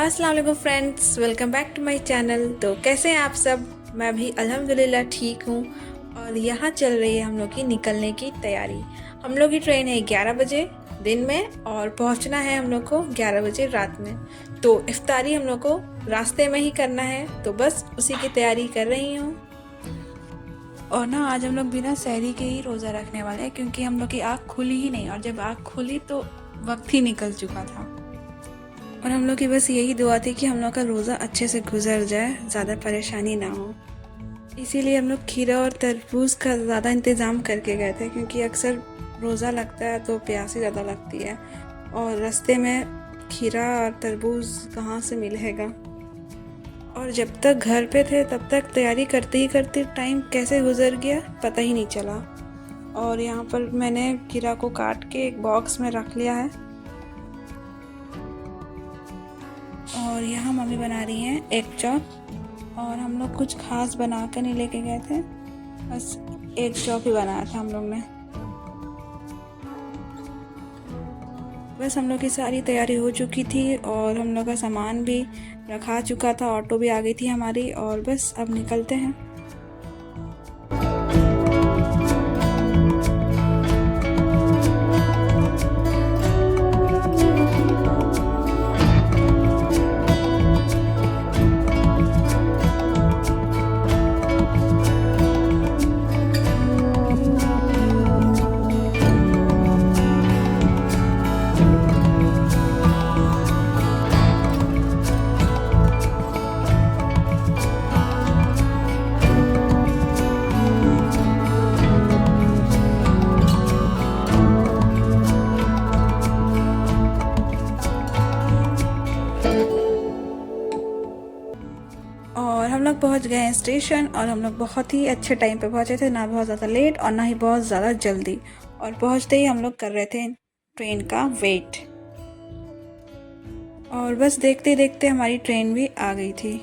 अस्सलाम वालेकुम friends, welcome back to my channel. तो कैसे हैं आप सब? मैं भी अल्हम्दुलिल्लाह ठीक हूँ। और यहाँ चल रही है हम लोग की निकलने की तैयारी। हम लोग की ट्रेन है 11 बजे दिन में और पहुँचना है हम लोग को 11 बजे रात में। तो इफ्तारी हम लोग को रास्ते में ही करना है, तो बस उसी की तैयारी कर रही हूँ। और ना आज हम लोग बिना सहरी के ही रोज़ा रखने वाले हैं, क्योंकि हम लोग की आँख खुली ही नहीं, और जब आँख खुली तो वक्त ही निकल चुका था। और हम लोग की बस यही दुआ थी कि हम लोग का रोज़ा अच्छे से गुजर जाए, ज़्यादा परेशानी ना हो। इसीलिए हम लोग खीरा और तरबूज़ का ज़्यादा इंतज़ाम करके गए थे, क्योंकि अक्सर रोज़ा लगता है तो प्यास ही ज़्यादा लगती है, और रास्ते में खीरा और तरबूज़ कहाँ से मिलेगा। और जब तक घर पे थे तब तक तैयारी करते ही करते टाइम कैसे गुजर गया पता ही नहीं चला। और यहाँ पर मैंने खीरा को काट के एक बॉक्स में रख लिया है। और यहाँ मम्मी बना रही हैं एग चॉप, और हम लोग कुछ खास बना कर नहीं लेके गए थे, बस एग चॉप ही बनाया था हम लोग ने। बस हम लोग की सारी तैयारी हो चुकी थी और हम लोग का सामान भी रखा चुका था, ऑटो भी आ गई थी हमारी, और बस अब निकलते हैं। और हम लोग पहुंच गए हैं स्टेशन, और हम लोग बहुत ही अच्छे टाइम पे पहुंचे थे, ना बहुत ज़्यादा लेट और ना ही बहुत ज़्यादा जल्दी। और पहुंचते ही हम लोग कर रहे थे ट्रेन का वेट, और बस देखते देखते हमारी ट्रेन भी आ गई थी।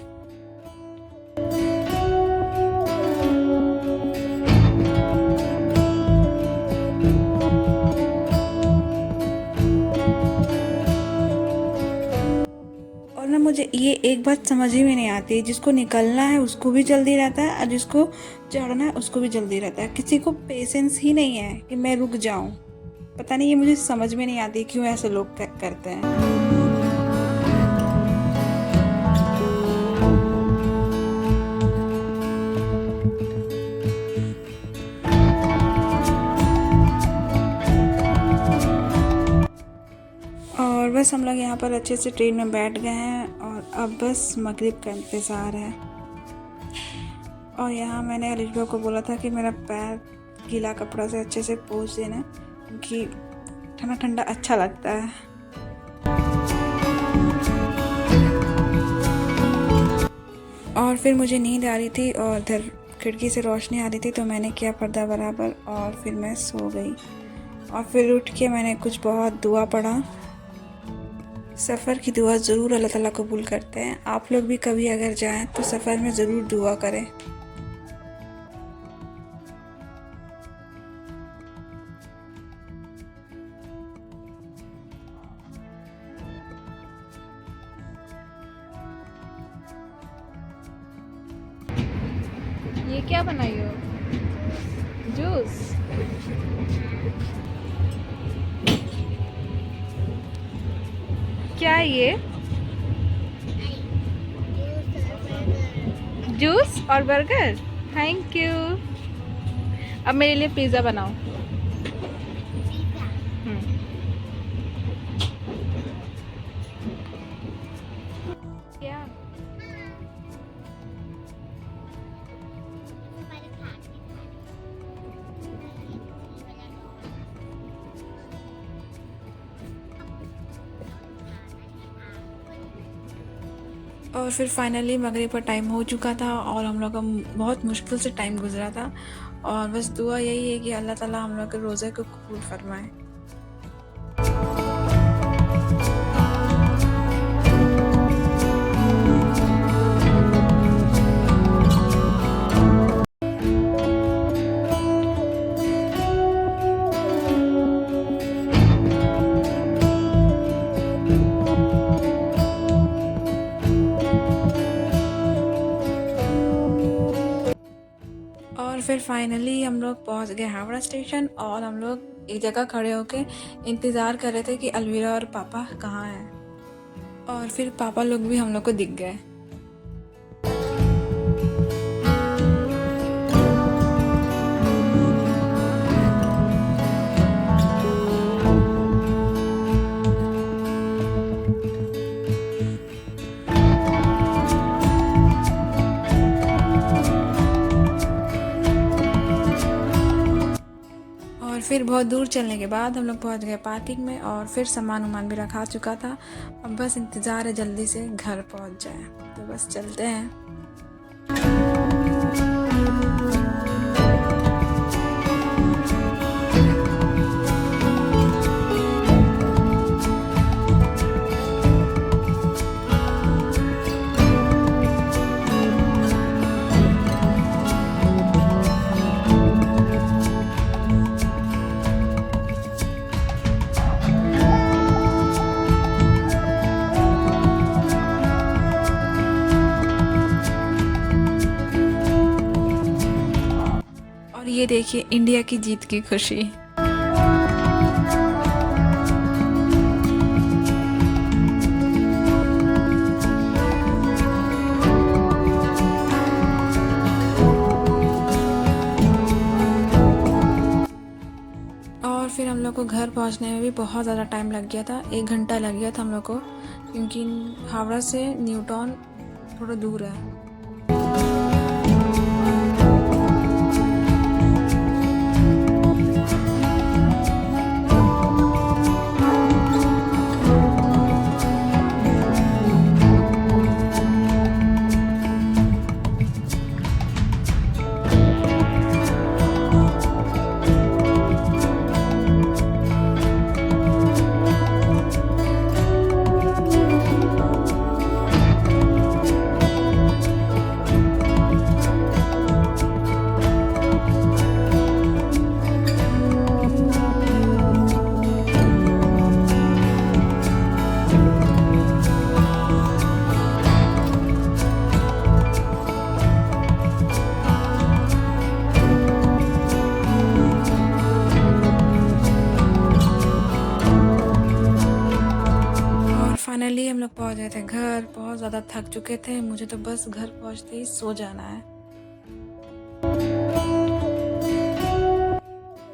और ना मुझे ये एक बात समझ ही में नहीं आती, जिसको निकलना है उसको भी जल्दी रहता है और जिसको चढ़ना है उसको भी जल्दी रहता है। किसी को पेशेंस ही नहीं है कि मैं रुक जाऊं। पता नहीं, ये मुझे समझ में नहीं आती क्यों ऐसे लोग करते हैं। और बस हम लोग यहाँ पर अच्छे से ट्रेन में बैठ गए हैं, और अब बस मगरिब का इंतज़ार है। और यहाँ मैंने अलिशबा को बोला था कि मेरा पैर गीला कपड़ा से अच्छे से पोंछ देना, क्योंकि ठंडा ठंडा अच्छा लगता है। और फिर मुझे नींद आ रही थी और इधर खिड़की से रोशनी आ रही थी, तो मैंने किया पर्दा बराबर और फिर मैं सो गई। और फिर उठ के मैंने कुछ बहुत दुआ पढ़ा। सफ़र की दुआ ज़रूर अल्लाह ताला कबूल करते हैं। आप लोग भी कभी अगर जाएं तो सफ़र में ज़रूर दुआ करें। ये क्या बनाई हो? जूस? क्या है ये? जूस और बर्गर? Thank you. अब मेरे लिए पिज़्ज़ा बनाओ। क्या? और फिर फाइनली मगरिब का टाइम हो चुका था, और हम लोग का बहुत मुश्किल से टाइम गुजरा था। और बस दुआ यही है कि अल्लाह ताला हम लोग के रोज़े को कबूल फरमाए। फिर फाइनली हम लोग पहुंच गए हावड़ा स्टेशन और हम लोग एक जगह खड़े होके इंतज़ार कर रहे थे कि अलवीरा और पापा कहाँ हैं। और फिर पापा लोग भी हम लोग को दिख गए। और फिर बहुत दूर चलने के बाद हम लोग पहुंच गए पार्किंग में और फिर सामान वामान भी रखा चुका था। अब बस इंतज़ार है जल्दी से घर पहुंच जाए, तो बस चलते हैं। और ये देखिए इंडिया की जीत की खुशी। और फिर हम लोग को घर पहुंचने में भी बहुत ज़्यादा टाइम लग गया था, 1 घंटा लग गया था हम लोग को, क्योंकि हावड़ा से न्यू टाउन थोड़ा दूर है। फाइनली हम लोग पहुंच गए थे घर। बहुत ज़्यादा थक चुके थे, मुझे तो बस घर पहुंचते ही सो जाना है।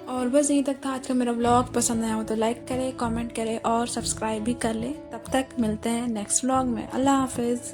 और बस यहीं तक था आज का मेरा व्लॉग। पसंद आया हो तो लाइक करें, कमेंट करें और सब्सक्राइब भी कर लें। तब तक मिलते हैं नेक्स्ट व्लॉग में। अल्लाह हाफिज़।